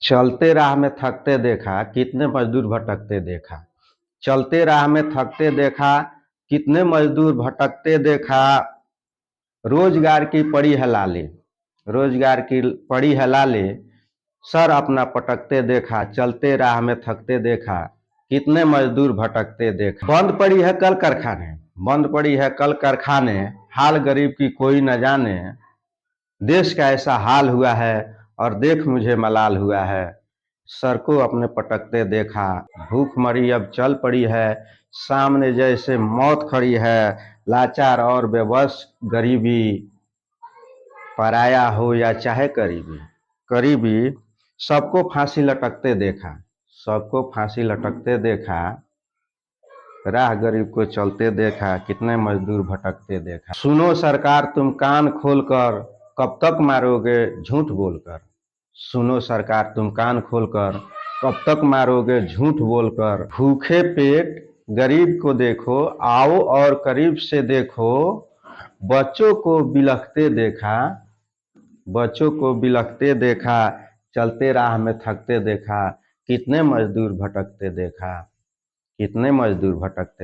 चलते राह में थकते देखा, कितने मजदूर भटकते देखा। चलते राह में थकते देखा, कितने मजदूर भटकते देखा। रोजगार की पड़ी है लाले, रोजगार की पड़ी है लाले, सर अपना पटकते देखा। चलते राह में थकते देखा, कितने मजदूर भटकते देखा। बंद पड़ी है कल कारखाने, बंद पड़ी है कल कारखाने, हाल गरीब की कोई न जाने। देश का ऐसा हाल हुआ है और देख मुझे मलाल हुआ है। सर को अपने पटकते देखा, भूखमरी अब चल पड़ी है, सामने जैसे मौत खड़ी है। लाचार और बेबस गरीबी, पराया हो या चाहे करीबी, करीबी सबको फांसी लटकते देखा, सबको फांसी लटकते देखा। राह गरीब को चलते देखा, कितने मजदूर भटकते देखा। सुनो सरकार तुम कान खोलकर, कब तक मारोगे झूठ बोलकर। सुनो सरकार तुम कान खोलकर, कब तक मारोगे झूठ बोलकर। भूखे पेट गरीब को देखो, आओ और करीब से देखो। बच्चों को बिलखते देखा, बच्चों को बिलखते देखा। चलते राह में थकते देखा, कितने मजदूर भटकते देखा, कितने मजदूर भटकते